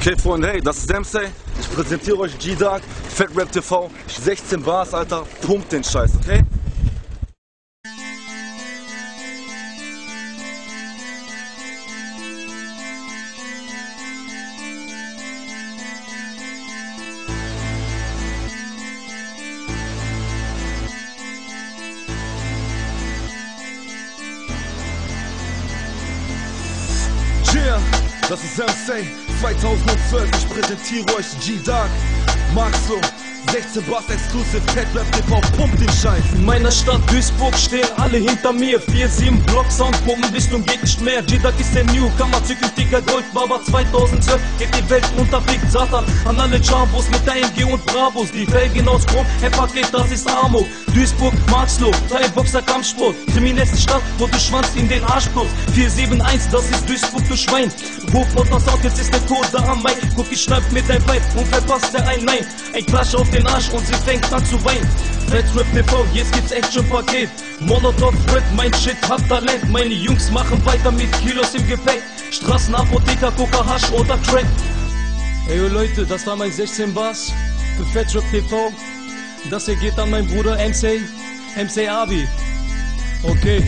Okay, Freunde, hey, das ist Dempsey. Ich präsentiere euch G-Dark, Fat Rap TV. 16 Bars, Alter. Pumpt den Scheiß, okay? Yeah, das ist Dempsey 2012, ich präsentiere euch G-Dark, Maxo, 16 Bars Exclusive, Fat Rap TV, pumpt den Scheiß. In meiner Stadt Duisburg stehen alle hinter mir. 4-7 Block Soundpumpen, Richtung geht nicht mehr. G-Dark ist der Newcomer, zukünftiger Goldbarber 2012, geht die Welt unter, fickt Satan. An alle Jambos mit AMG und Bravos, die Felgen aus Chrom, Paket, das ist Amok. Duisburg, Marxloh, Thai-Boxer, Kampfsport, kriminellste Stadt, wo du schwanzt in den Arsch bloß. 471, das ist Duisburg, du Schwein. Hochmotor Sound, jetzt ist der Tod da am Main. Guck, ich schneid mit dein Bein und verpasst der ein Nein. Ein Klatsch auf den Arsch und sie fängt an zu weinen. Fat Rap TV, jetzt gibt's Action-Paket. Molotov Rap, mein Shit hat Talent. Meine Jungs machen weiter mit Kilos im Gepäck. Straßenapotheker, Coca, Hasch oder Crack. Ey yo Leute, das war mein 16 Bars für Fat Rap TV. Das hier geht an meinen Bruder MC Abi. Okay.